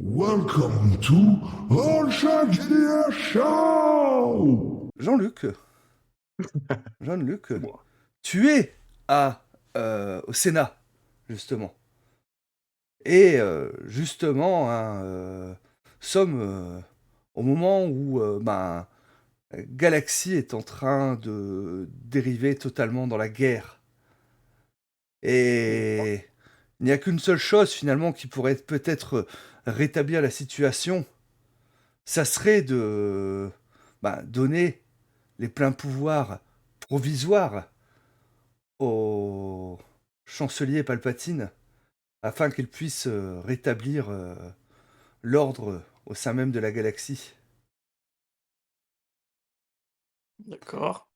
Welcome to All Shark GDR Show! Jean-Luc, Jean-Luc, Moi. tu es au Sénat, justement. Et justement, hein, sommes au moment où Galaxy est en train de dériver totalement dans la guerre. Et il n'y a qu'une seule chose finalement qui pourrait peut-être rétablir la situation, ça serait de donner les pleins pouvoirs provisoires au chancelier Palpatine afin qu'il puisse rétablir l'ordre au sein même de la galaxie. D'accord.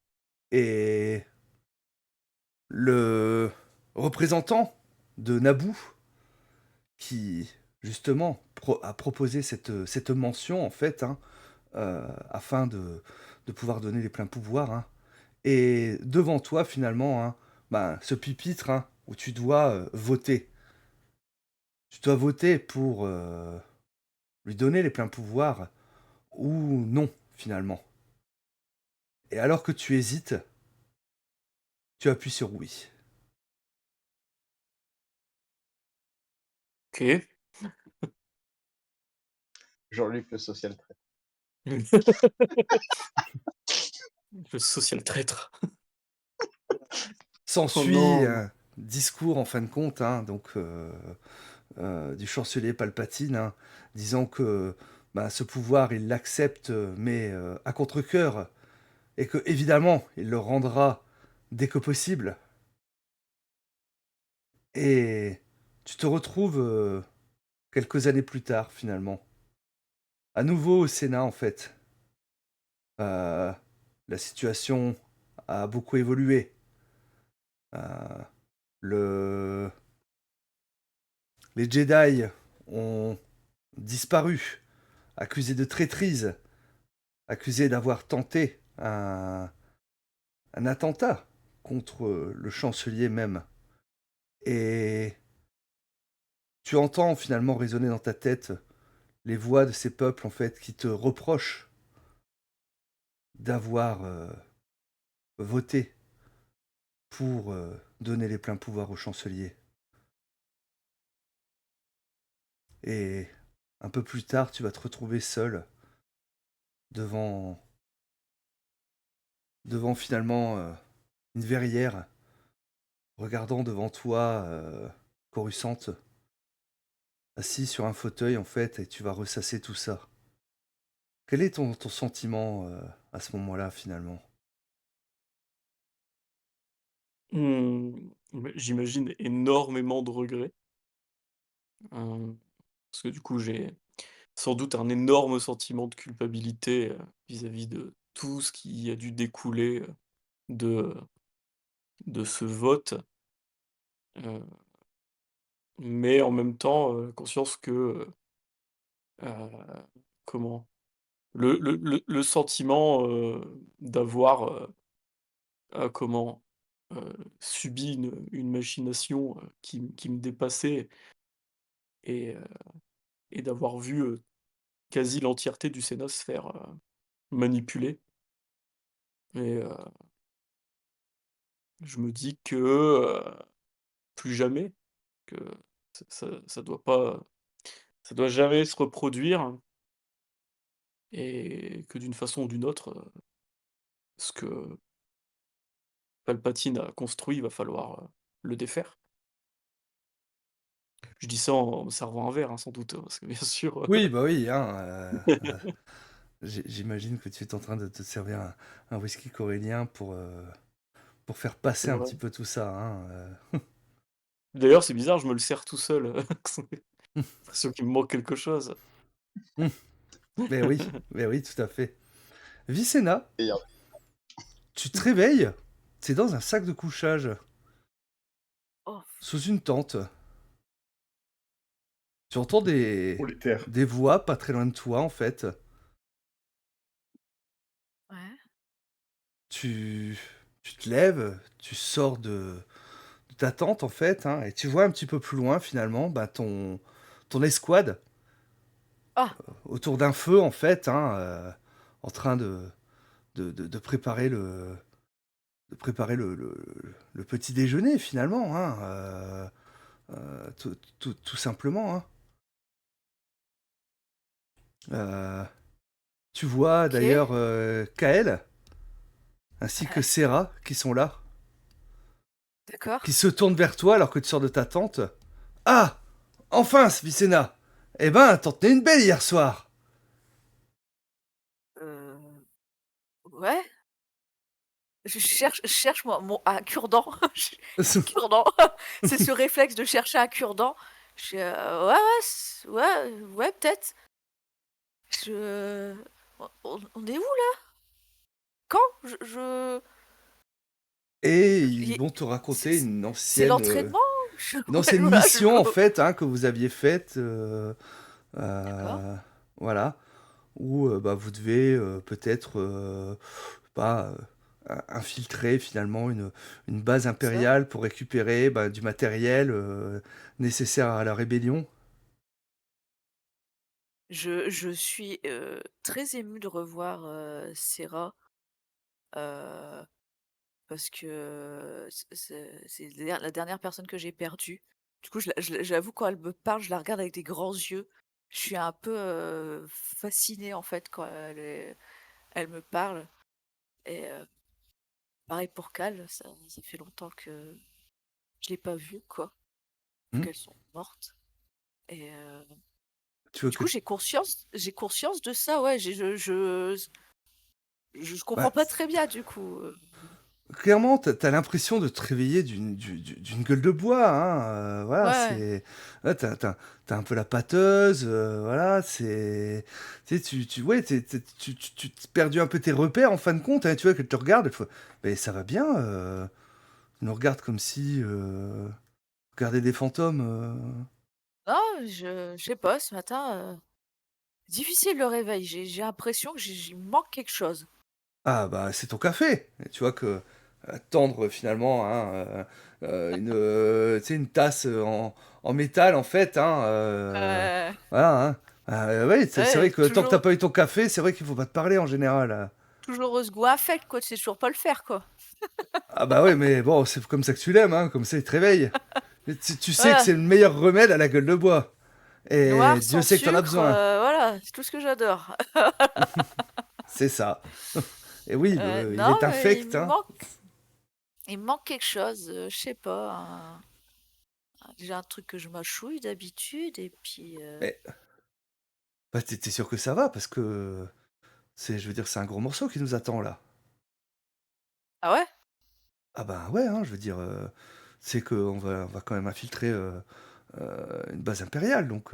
Et le représentant de Naboo, qui justement a proposé cette mention en fait, hein, afin de pouvoir donner les pleins pouvoirs, hein, et devant toi finalement, hein, ce pupitre, hein, où tu dois voter. Tu dois voter pour lui donner les pleins pouvoirs ou non, finalement. Et alors que tu hésites, tu appuies sur oui. Ok. Jean-Luc le social traître. Le social traître. S'ensuit non. un discours, en fin de compte, hein, du chancelier Palpatine, hein, disant que ce pouvoir, il l'accepte, mais à contre-cœur, et que, évidemment, il le rendra dès que possible. Et tu te retrouves quelques années plus tard, finalement. À nouveau au Sénat, en fait. La situation a beaucoup évolué. Euh, le... Les Jedi ont disparu, accusés de traîtrise, accusés d'avoir tenté un attentat contre le chancelier même. Et tu entends finalement résonner dans ta tête les voix de ces peuples en fait qui te reprochent d'avoir voté pour donner les pleins pouvoirs au chancelier. Et un peu plus tard, tu vas te retrouver seul devant finalement une verrière, regardant devant toi Coruscante, assis sur un fauteuil en fait, et tu vas ressasser tout ça. Quel est ton sentiment à ce moment-là finalement? J'imagine énormément de regrets. Parce que du coup, j'ai sans doute un énorme sentiment de culpabilité vis-à-vis de tout ce qui a dû découler de, de ce vote. euh, mais en même temps, conscience que, euh, comment, le sentiment d'avoir comment subi une machination qui me dépassait et, euh, et d'avoir vu quasi l'entièreté du Sénat se faire manipuler. Et je me dis que plus jamais, que ça doit pas, ça doit jamais se reproduire et que d'une façon ou d'une autre, ce que Palpatine a construit, il va falloir le défaire. Je dis ça en me servant un verre, hein, sans doute, parce que bien sûr. Oui, bah oui, hein, j'imagine que tu es en train de te servir un whisky corélien pour faire C'est passer un vrai. petit peu tout ça, hein. D'ailleurs, c'est bizarre, je me le sers tout seul. J'ai l'impression qu'il me manque quelque chose. Mais oui, tout à fait. Vicena, Et tu te réveilles, c'est dans un sac de couchage, Oh, sous une tente. Tu entends Pour les terres. des voix pas très loin de toi, en fait. ouais. Tu, tu te lèves, tu sors de ta tente, en fait, hein, et tu vois un petit peu plus loin, finalement, ton escouade Ah, autour d'un feu, en fait, hein, en train de préparer le petit déjeuner, finalement, hein, tout simplement, hein. Euh, Tu vois ok, d'ailleurs Kael ainsi que ouais, Serra qui sont là, d'accord. qui se tournent vers toi alors que tu sors de ta tente. Ah, enfin, Svicenna. Eh ben, t'en tenais une belle hier soir. Euh, ouais, je cherche un cure-dent. Un cure-dent. C'est ce réflexe de chercher un cure-dent. Ouais, ouais, ouais, peut-être. Je... on est où là? Quand? Et ils y- vont te c'est raconter une c'est ancienne, l'entraînement? une Ouais, ancienne voilà, mission en fait hein, que vous aviez faite, D'accord. euh, voilà, où bah, vous devez peut-être pas infiltrer finalement une base Ça. impériale pour récupérer bah, du matériel nécessaire à la rébellion. Je suis très émue de revoir Serra euh, parce que c'est la dernière personne que j'ai perdue. Du coup, j'avoue, quand elle me parle, je la regarde avec des grands yeux. Je suis un peu fascinée en fait quand elle me parle. Et pareil pour Cal, ça fait longtemps que je l'ai pas vue, quoi, vu Hmm. qu'elles sont mortes. Et Tu veux du que coup, j'ai conscience de ça, ouais. Je comprends bah, pas très bien, du coup. clairement, t'as l'impression de te réveiller d'une gueule de bois, hein. Voilà, Ouais, c'est. Là, t'as un peu la pâteuse, voilà, c'est. Tu sais, ouais, tu t'es perdu un peu tes repères en fin de compte, hein, tu vois, qu'elle te regarde, elle te fait, mais ça va bien, elle nous regarde comme si. Regarder des fantômes. non, je sais pas, ce matin, difficile le réveil. J'ai l'impression que il me manque quelque chose. Ah, bah, c'est ton café. Et tu vois que tendre finalement hein, tu sais, une tasse en métal en fait. Hein, Euh, voilà. Hein. Ouais, c'est vrai ouais, que tant que t'as pas eu ton café, c'est vrai qu'il faut pas te parler en général. toujours ce goût infect, quoi. Tu sais toujours pas le faire, quoi. Ah bah ouais, mais bon, c'est comme ça que tu l'aimes, hein, comme ça il te réveille. Et tu sais que Voilà, c'est le meilleur remède à la gueule de bois. Et noir, Dieu sans sait que t'en as sucre, besoin. voilà, c'est tout ce que j'adore. C'est ça. Et oui, il Non, est mais infect. Hein. il me manque quelque chose, je sais pas. Déjà un truc que je mâchouille d'habitude, et puis. Mais bah, t'es sûr que ça va parce que je veux dire, c'est un gros morceau qui nous attend là. Ah ouais? Ah bah ouais, hein, je veux dire, c'est qu'on va quand même infiltrer une base impériale, donc.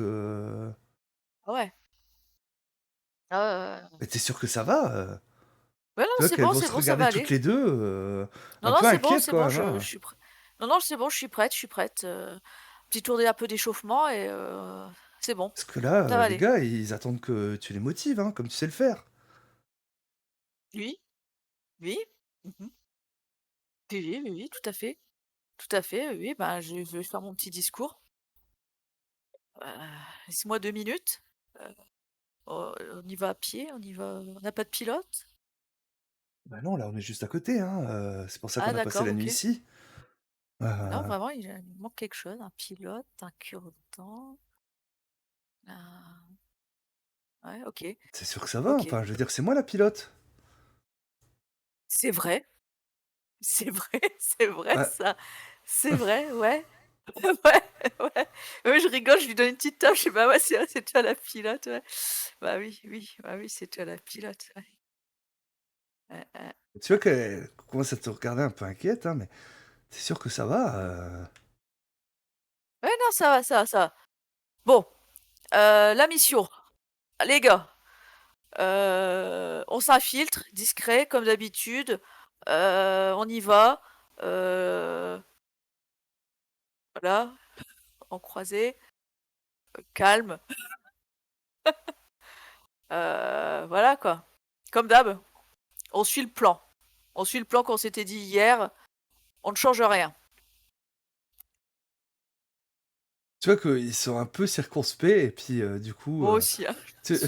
Ah ouais. Ah ouais. Mais t'es sûr que ça va Ouais, non, tu vois qu'elles vont c'est se bon, ça va regarder toutes aller. les deux, Non, un non, peu inquiètes c'est quand bon, même. je Hein. suis prête. Non, non, c'est bon, je suis prête, je suis prête. Petit tour un peu d'échauffement et c'est bon, Parce que là, ça va les aller. gars, ils attendent que tu les motives, hein, comme tu sais le faire. Oui, oui, mhm. Oui, oui, oui, oui, tout à fait. Tout à fait, oui, ben, je vais faire mon petit discours. Laisse-moi 2 minutes. Euh, on y va à pied, on y va. On n'a pas de pilote? Bah non, là, on est juste à côté, hein, c'est pour ça Ah, qu'on a passé d'accord, la nuit ok. ici. Non, Euh, vraiment, il manque quelque chose. Un pilote, un cure-dent. un- Ouais, ok, c'est sûr que ça va, ok. enfin, je veux dire, c'est moi la pilote. C'est vrai, c'est vrai, c'est vrai Ah, ça. C'est vrai, ouais. Ouais, ouais. Ouais, je rigole, je lui donne une petite tape. Je sais bah ouais, c'est vrai, c'est toi la pilote, ouais. Bah oui, oui, bah oui, c'est toi la pilote, ouais. Ouais. tu vois qu'elle commence à te regarder un peu inquiète, hein, mais c'est sûr que ça va. Ouais, non, ça va, ça va, ça va. Bon, la mission. Les gars, on s'infiltre, discret, comme d'habitude. On y va. Euh, voilà, en croisée, calme. Voilà, quoi. Comme d'hab, on suit le plan. On suit le plan qu'on s'était dit hier. On ne change rien. tu vois qu'ils sont un peu circonspects et puis du coup, Moi aussi, hein, je tu,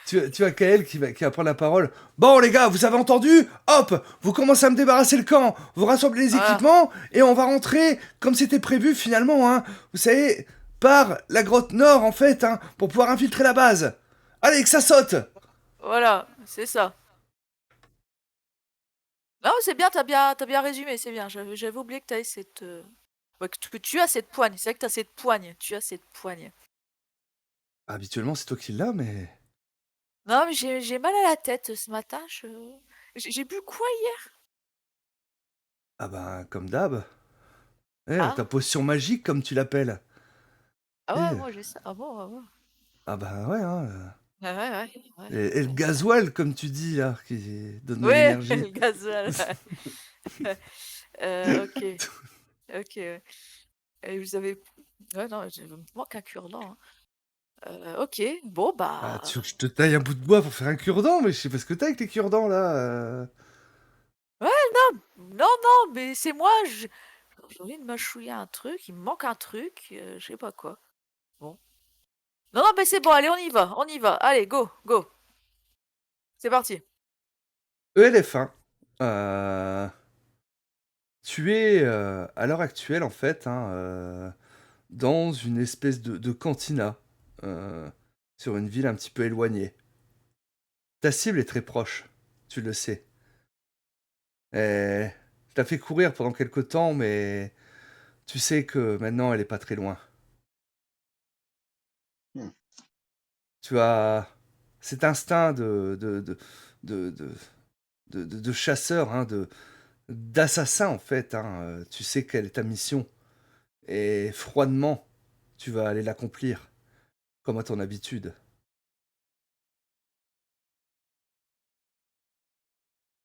suis, tu as Kael qui va prendre la parole. Bon les gars, vous avez entendu? Hop, vous commencez à me débarrasser le camp, vous rassemblez les Voilà, équipements et on va rentrer comme c'était prévu finalement, hein. Vous savez, par la grotte nord en fait, hein, pour pouvoir infiltrer la base. Allez, que ça saute! voilà, c'est ça. Non, c'est bien, t'as bien résumé, c'est bien. J'avais oublié que t'avais cette, ouais, que tu as cette poigne. C'est vrai que t'as cette poigne. Tu as cette poigne. Habituellement, c'est toi qui l'as, mais... Non, mais j'ai mal à la tête ce matin. J'ai bu quoi hier? Ah ben, comme d'hab. Eh, ta Ah, potion magique, comme tu l'appelles. ah ouais, Eh, moi j'ai ça. Ah bon, ah bon. ah ben ouais, hein. Ah ouais, ouais, ouais. Et le gasoil, comme tu dis, là, qui donne de Ouais, l'énergie. le gasoil. Ok, ok. Ouais. Et vous avez. Ouais, non, il me manque un cure-dent, hein. Ok, bon, Ah, bah. tu veux que je te taille un bout de bois pour faire un cure-dent? Mais je sais pas ce que t'as avec les cure-dents, là. Ouais, non, non, non, mais c'est moi. J'ai envie de mâchouiller un truc. Il me manque un truc. Je sais pas quoi. Bon. Non, non, mais c'est bon, allez, on y va, on y va. Allez, go, go. C'est parti. ELF1. Euh, Tu es, à l'heure actuelle, en fait, hein, dans une espèce de cantina, euh, sur une ville un petit peu éloignée. Ta cible est très proche, tu le sais. Et je t'ai fait courir pendant quelque temps, mais tu sais que maintenant elle est pas très loin. Hmm. Tu as cet instinct de, de, de chasseur, hein, d'assassin en fait. Hein. Tu sais quelle est ta mission. Et froidement, tu vas aller l'accomplir, comme à ton habitude.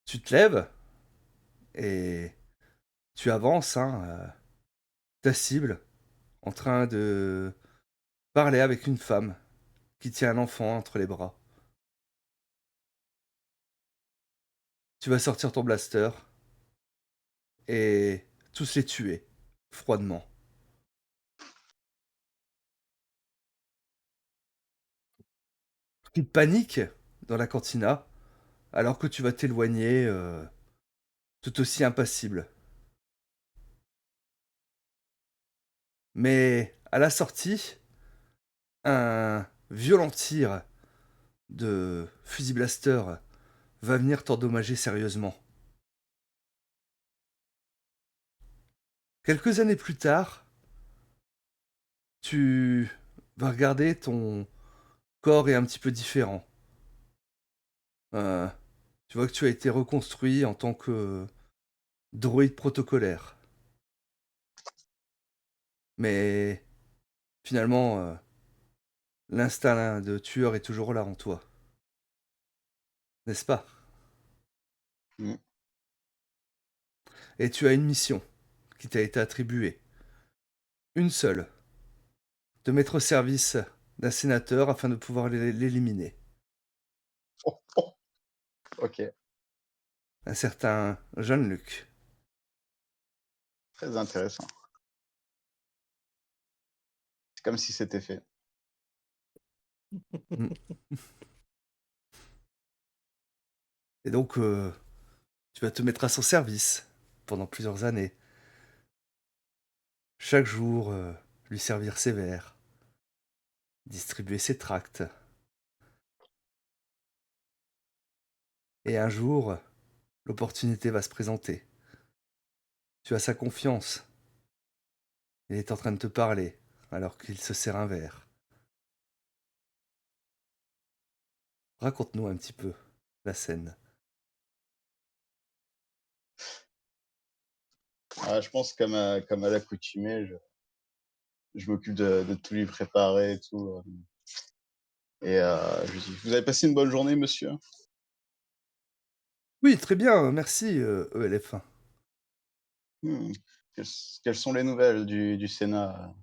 Tu te lèves et tu avances, hein, ta cible, en train de parler avec une femme qui tient un enfant entre les bras. Tu vas sortir ton blaster et tous les tuer, froidement. Petite panique dans la cantina, alors que tu vas t'éloigner, tout aussi impassible. Mais à la sortie, un violent tir de fusil blaster va venir t'endommager sérieusement. Quelques années plus tard, tu vas regarder ton corps est un petit peu différent. Euh, Tu vois que tu as été reconstruit en tant que droïde protocolaire. Mais finalement, l'instinct de tueur est toujours là en toi, n'est-ce pas? Hmm. Et tu as une mission qui t'a été attribuée. Une seule. De mettre au service d'un sénateur afin de pouvoir l'éliminer. Oh, oh. Ok, Un certain Jean-Luc. très intéressant. C'est comme si c'était fait. Mm. Et donc, tu vas te mettre à son service pendant plusieurs années. Chaque jour, lui servir ses verres, distribuer ses tracts. Et un jour, l'opportunité va se présenter. Tu as sa confiance. Il est en train de te parler alors qu'il se sert un verre. Raconte-nous un petit peu la scène. Ah, je pense comme à l'accoutumée, je m'occupe de tout lui préparer et tout. Et je lui dis, vous avez passé une bonne journée, monsieur? Oui, très bien, merci, ELF1. Hmm. Quelles sont les nouvelles du Sénat?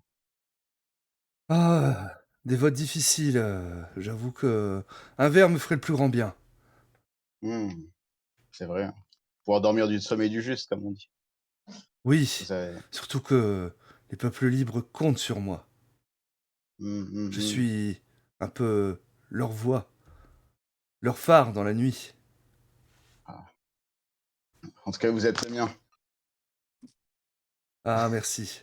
Ah, des votes difficiles. J'avoue que un verre me ferait le plus grand bien. Hmm, c'est vrai, hein. Pouvoir dormir du sommeil du juste, comme on dit. Oui, Vous avez... surtout que les peuples libres comptent sur moi. Je Mmh. suis un peu leur voix, leur phare dans la nuit. Ah. En tout cas, vous êtes le mien. Ah, merci.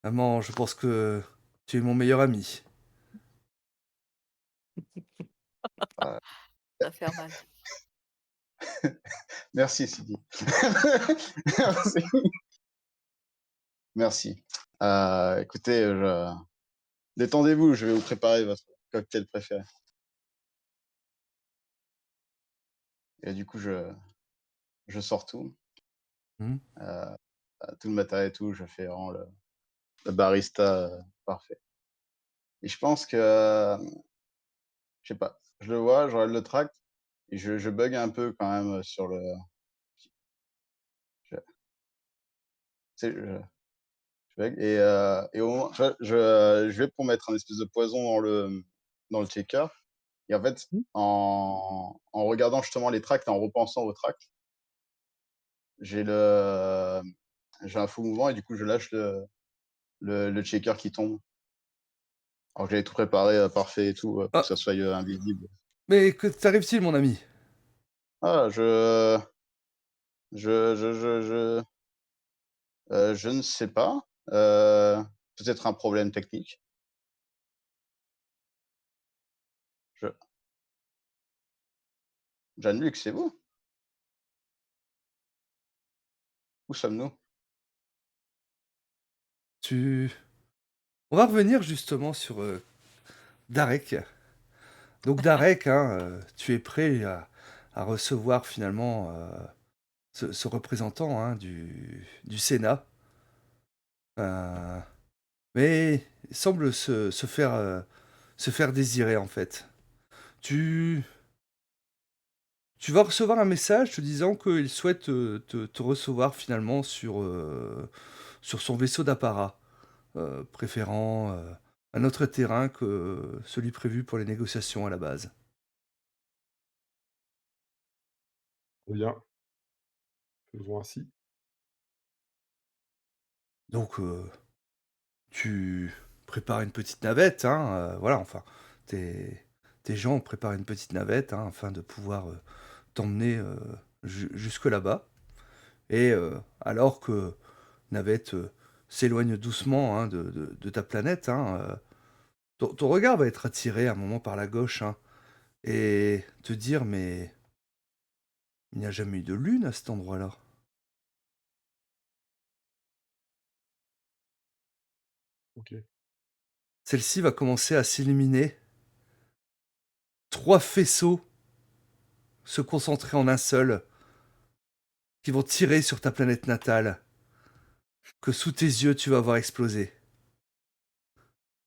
Maman, je pense que tu es mon meilleur ami. Ah, Ça va faire mal. merci Sidi. Merci. Merci. Écoutez, détendez-vous, je vais vous préparer votre cocktail préféré et du coup, je sors tout, Mmh. heu, tout le matériel et tout, je fais vraiment le barista, parfait et je pense que, je sais pas, je le vois, je regarde le tract et je bug un peu quand même, sur le je tu sais, je bug et au moment tu vois, je vais pour mettre un espèce de poison dans le shaker et en fait, Mmh. en regardant justement les tracts et en repensant aux tracts, j'ai le j'ai un faux mouvement et du coup, je lâche le shaker qui tombe. Alors que j'avais tout préparé, parfait et tout, pour que Ah, ça soit, invisible. mais que t'arrive-t-il, mon ami? Ah, je ne sais pas, peut-être un problème technique. Je Jeanne-Luc, c'est vous? Où sommes-nous? Tu On va revenir justement sur, Darek. Donc Darek, hein, tu es prêt à recevoir finalement, ce représentant, hein, du Sénat, heu, mais il semble se faire désirer, en fait. Tu Tu vas recevoir un message te disant qu'il souhaite, te recevoir finalement sur son vaisseau d'apparat, préférant, un autre terrain que celui prévu pour les négociations à la base. Bien, faisons ainsi. Donc, tu prépares une petite navette, hein, voilà, enfin, tes tes gens préparent une petite navette, hein, afin de pouvoir, t'emmener, jusque là-bas et alors que navette, s'éloigne doucement, hein, de ta planète, hein, ton regard va être attiré un moment par la gauche, hein, et te dire: «Mais il n'y a jamais eu de lune à cet endroit-là». OK. Celle-ci va commencer à s'illuminer. 3 faisceaux se concentrer en un seul, qui vont tirer sur ta planète natale, que sous tes yeux tu vas voir exploser.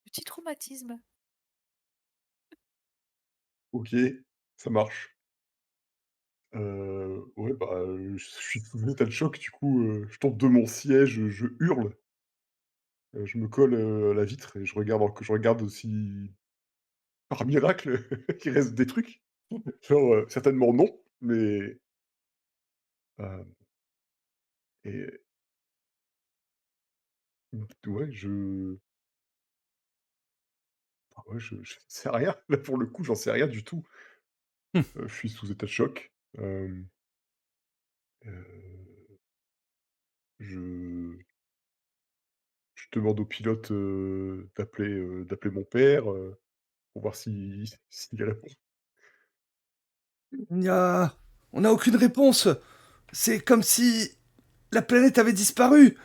Petit traumatisme. OK, ça marche. Ouais, bah, je suis sous état de choc, du coup, je tombe de mon siège, je hurle, je me colle, à la vitre et je regarde aussi par miracle qu'il reste des trucs. Genre, certainement non, mais, hem et ouais, ouais, je sais rien. Là, pour le coup, j'en sais rien du tout. Je suis sous état de choc. Heu, je je demande au pilote, d'appeler mon père, pour voir s'il répond. Il y a On n'a aucune réponse. C'est comme si la planète avait disparu.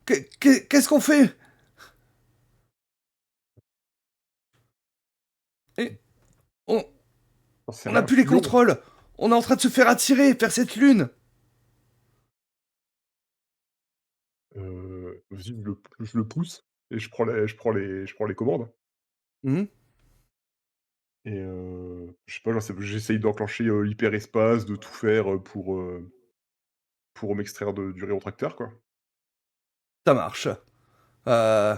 Qu'est-ce qu'on fait? Et on J'en sais on n'a rien, plus les fuyons! contrôles. On est en train de se faire attirer vers cette lune. Vas-y, je le pousse et je prends les commandes Mmh. et je sais pas, genre, j'essaye d'enclencher, l'hyperespace, de tout faire, pour m'extraire de du rétrotracteur, quoi. Ça marche. Heu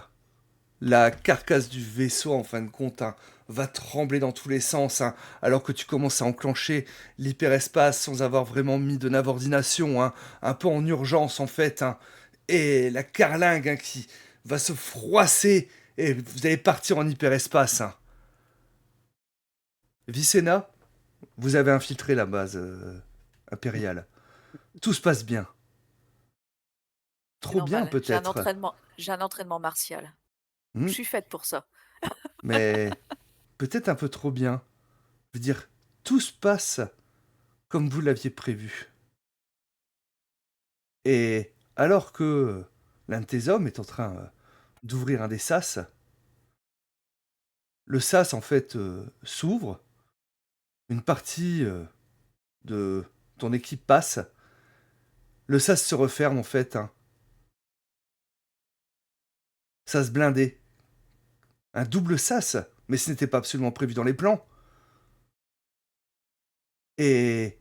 La carcasse du vaisseau, en fin de compte, hein, va trembler dans tous les sens, hein, alors que tu commences à enclencher l'hyperespace sans avoir vraiment mis de navordination, hein, un peu en urgence en fait, hein. Et la carlingue, hein, qui va se froisser et vous allez partir en hyperespace, hein. Vicena, vous avez infiltré la base impériale. Tout se passe bien. C'est Trop bien, normal, peut-être. j'ai un entraînement martial. Je Hmm, suis faite pour ça. mais peut-être un peu trop bien. Je veux dire, tout se passe comme vous l'aviez prévu. Et alors que l'un de tes hommes est en train d'ouvrir un des sas, le sas, en fait, s'ouvre, une partie de ton équipe passe, le sas se referme, en fait, hein. Sas blindé. Un double sas, mais ce n'était pas absolument prévu dans les plans. Et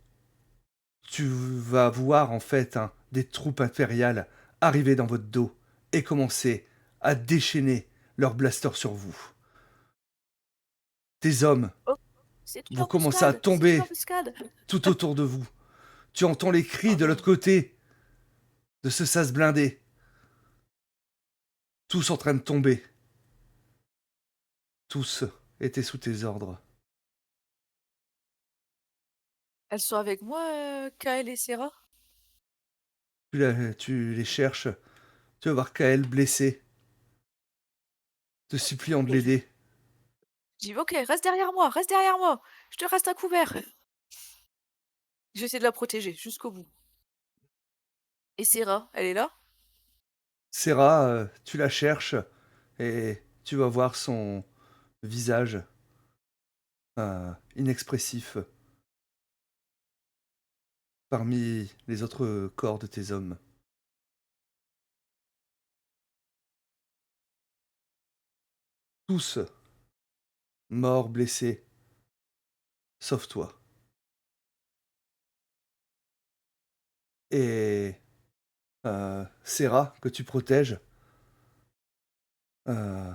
tu vas voir en fait hein, des troupes impériales arriver dans votre dos et commencer à déchaîner leurs blasters sur vous. Tes hommes Oh, c'est une vont commencer à embuscade, c'est une tomber embuscade. tout autour de vous. Tu entends les cris Oh de non. l'autre côté de ce sas blindé. Tous en train de tomber. Tous étaient sous tes ordres. Elles sont avec moi, Kael et Serra? Tu les cherches. Tu vas voir Kael blessé, te suppliant de Je l'aider. dis: «OK, reste derrière moi, je te reste à couvert». J'essaie de la protéger jusqu'au bout. Et Serra, elle est là? Serra, tu la cherches et tu vas voir son visage inexpressif parmi les autres corps de tes hommes. Tous morts, blessés, sauf toi. Et Serra, que tu protèges, euh,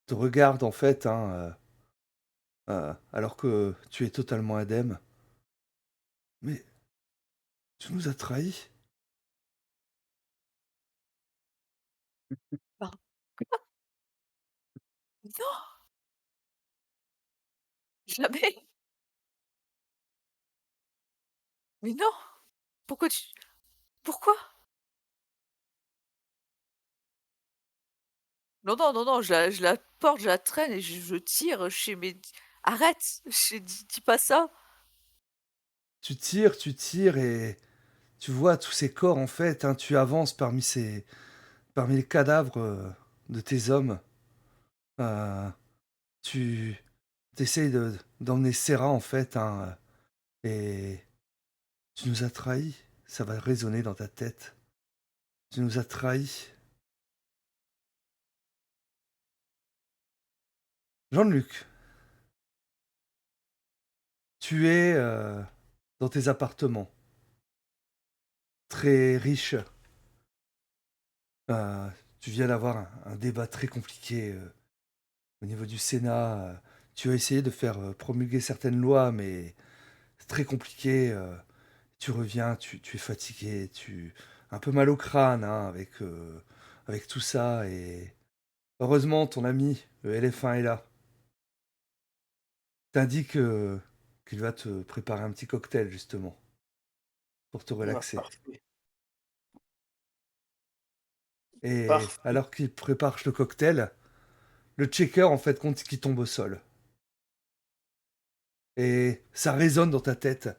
te regarde en fait, hein, alors que tu es totalement indemne. Mais tu nous as trahis. Pardon. Non! Jamais! Mais non! Pourquoi tu pourquoi? Non, non, non, non, je la porte, je la traîne et je tire, je fais: «Mais arrête!» Je dis pas ça!» Tu tires et tu vois tous ces corps en fait. Hein, tu avances parmi les cadavres de tes hommes. Euh, tu essayes d'emmener Serra en fait, hein, et tu nous as trahis. Ça va résonner dans ta tête. Tu nous as trahis. Jean-Luc, tu es dans tes appartements, très riche. Euh, tu viens d'avoir un débat très compliqué au niveau du Sénat. Tu as essayé de faire promulguer certaines lois, mais c'est très compliqué. Tu reviens, tu es fatigué, tu un peu mal au crâne hein, avec tout ça. Et heureusement, ton ami, le LF1, est là. T'indique qu'il va te préparer un petit cocktail, justement, pour te Ah, relaxer. parfait, Et parfait. alors qu'il prépare le cocktail, le checker, en fait, compte qui tombe au sol. Et ça résonne dans ta tête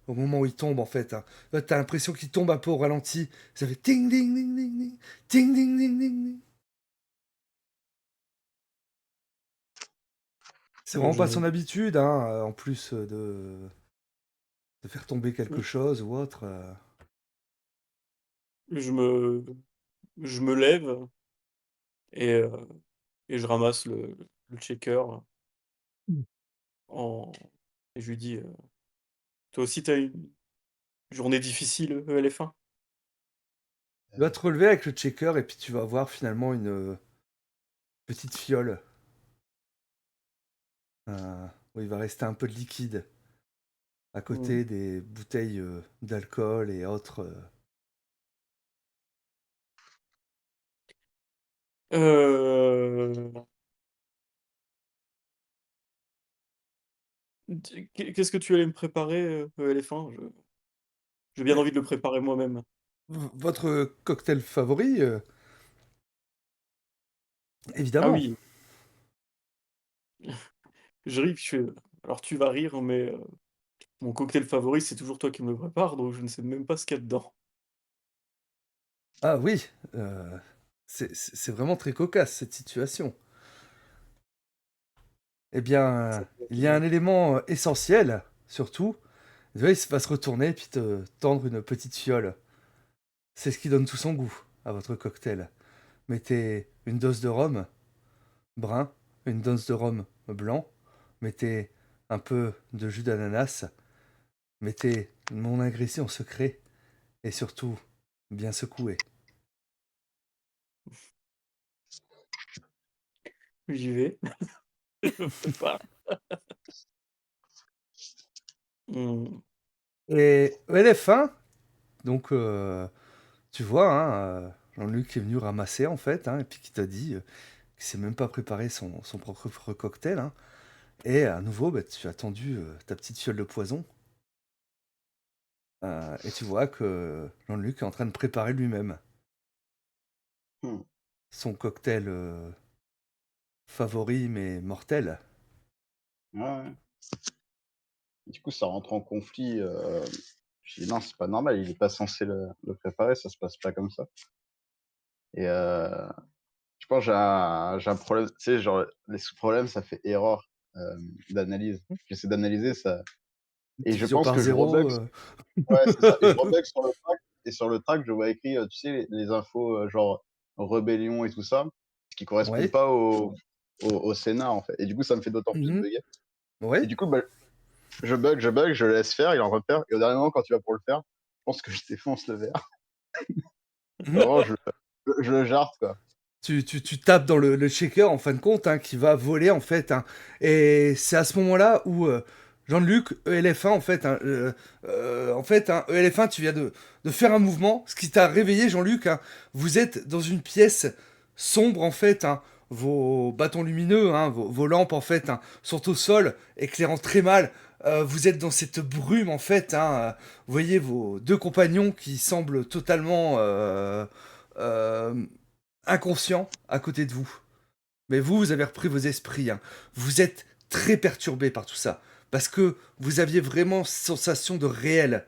au moment où il tombe, en fait. Hein. Là, t'as l'impression qu'il tombe un peu au ralenti. Ça fait ting ding ding ding ding, ting ding ding ding ding. C'est vraiment pas Je son habitude, hein, en plus de faire tomber quelque je chose ou autre. je me je me lève et heu et je ramasse le checker en et je lui dis: «Toi aussi tu as une journée difficile, ELF1?» Tu vas te relever avec le checker et puis tu vas voir finalement une petite fiole où il va rester un peu de liquide à Mmh. côté des bouteilles d'alcool et autres. Heu, qu'est-ce que tu allais me préparer, éléphant? J'ai bien Mais envie de le préparer moi-même. votre cocktail favori, Ah évidemment. oui, je ris, alors tu vas rire, mais mon cocktail favori, c'est toujours toi qui me le prépares, donc je ne sais même pas ce qu'il y a dedans. Ah oui, heu, c'est vraiment très cocasse cette situation. Eh Ça bien, peut il y a être un élément, essentiel, surtout. Vous voyez, il va se retourner et puis te tendre une petite fiole. C'est ce qui donne tout son goût à votre cocktail. Mettez une dose de rhum brun, une dose de rhum blanc, mettez un peu de jus d'ananas, mettez mon ingrédient secret et surtout bien secouer. j'y vais, je me prépare. Mmh. Et LF1, donc tu vois, hein, Jean-Luc est venu ramasser en fait, hein, et puis qui t'a dit qu'il sait même pas préparer son propre cocktail, hein. Et à nouveau, bah, tu as tendu ta petite fiole de poison, et tu vois que Jean-Luc est en train de préparer lui-même Mmh. son cocktail favori mais mortel. Ouais, ouais. Du coup, ça rentre en conflit, je dis: «Non, c'est pas normal, il est pas censé le préparer, ça se passe pas comme ça» et je pense que j'ai un problème, tu sais, genre, les sous-problèmes, ça fait erreur, d'analyse. J'essaie d'analyser ça et je Division pense par que je zéro. rebug. Ouais, c'est ça et je rebug sur le track et sur le track, je vois écrit, tu sais, les infos, genre rébellion et tout ça, ce qui correspond Ouais. pas au scénar, en fait et du coup, ça me fait d'autant plus Mmh. bugger et Ouais. du coup, bah, je bug, je le laisse faire, il en repère et au dernier moment, quand tu vas pour le faire, je pense que je défonce le verre. Mmh. Vraiment, je le jarte, quoi. Tu tapes dans le shaker en fin de compte, hein, qui va voler en fait, hein, et c'est à ce moment-là où, Jean-Luc, ELF1 en fait, hein, ELF1 tu viens de faire un mouvement, ce qui t'a réveillé Jean-Luc, hein. Vous êtes dans une pièce sombre en fait, hein, vos bâtons lumineux, hein, vos lampes en fait, hein, sont au sol, éclairant très mal. Vous êtes dans cette brume en fait, hein, vous voyez vos 2 compagnons qui semblent totalement, hem inconscient à côté de vous. Mais vous, vous avez repris vos esprits, hein. Vous êtes très perturbé par tout ça. Parce que vous aviez vraiment sensation de réel.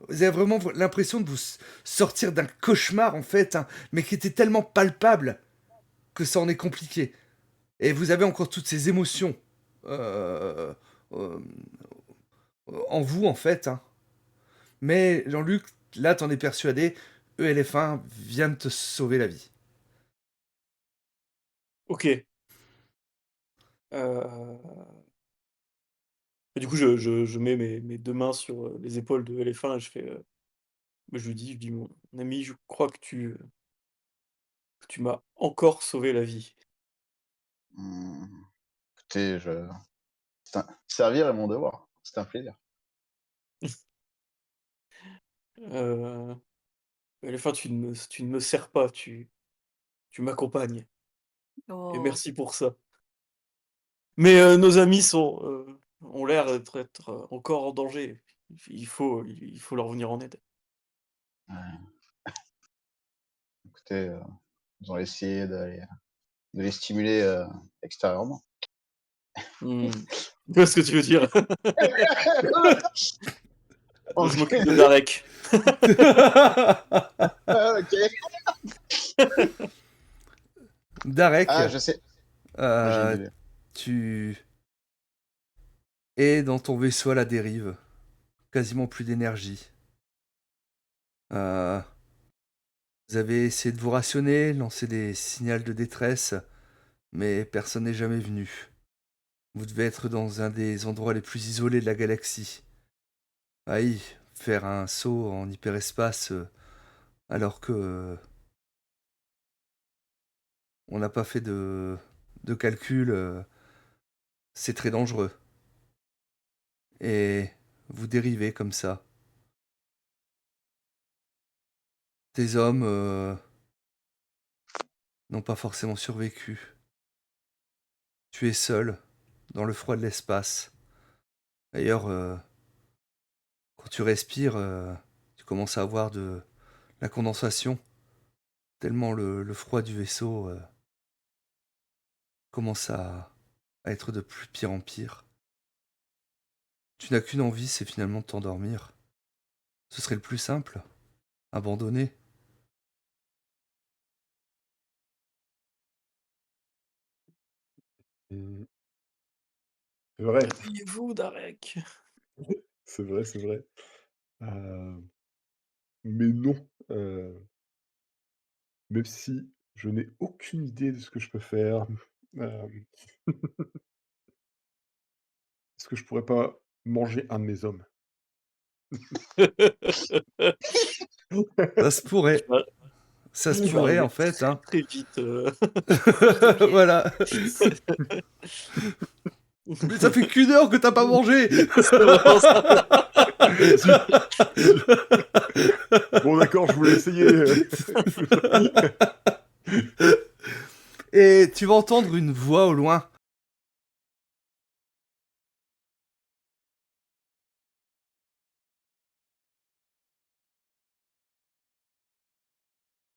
Vous avez vraiment l'impression de vous sortir d'un cauchemar, en fait, hein, mais qui était tellement palpable que ça en est compliqué. Et vous avez encore toutes ces émotions euh, euh, en vous, en fait, hein. Mais Jean-Luc, là, t'en es persuadé, ELF1 vient de te sauver la vie. OK, heu et du coup, je mets mes 2 mains sur, les épaules de l'éléphant et je lui dis: «Mon ami, je crois que tu m'as encore sauvé la vie». Mmh, écoutez, servir est mon devoir. C'est un plaisir. Heu, Éléphant, tu ne me sers pas, tu m'accompagnes et Oh, merci pour ça. Mais nos amis ont l'air d'être encore en danger. Il faut leur venir en aide. Ouais, écoutez, ils ont essayé de les stimuler, extérieurement. Mmh. Je vois ce que tu veux dire. Je OK. m'occupe de Darek. Ah, OK. Darek, Ah, je sais. Moi, j'ai une euh, idée. tu es dans ton vaisseau à la dérive, quasiment plus d'énergie. Euh, vous avez essayé de vous rationner, lancer des signaux de détresse, mais personne n'est jamais venu. Vous devez être dans un des endroits les plus isolés de la galaxie. Aïe, faire un saut en hyperespace alors que on n'a pas fait de calcul, c'est très dangereux. Et vous dérivez comme ça. Tes hommes n'ont pas forcément survécu. Tu es seul, dans le froid de l'espace. D'ailleurs, quand tu respires, tu commences à avoir de la condensation, tellement le froid du vaisseau commence à être de plus pire en pire. Tu n'as qu'une envie, c'est finalement de t'endormir. Ce serait le plus simple. Abandonner. Mmh. C'est vrai, Réveillez-vous, Darek. c'est vrai, c'est vrai. Heu, mais non, même si je n'ai aucune idée de ce que je peux faire, hem, est-ce que je pourrais pas manger un de mes hommes? Ça se pourrait. Tu vas Ça se tu vas pourrait, arriver en fait, très, hein. très vite, vite au pied. Voilà. Mais ça fait qu'une heure que t'as pas mangé. C'est vraiment ça. Zut, zut. Bon d'accord, je voulais essayer, Et tu vas entendre une voix au loin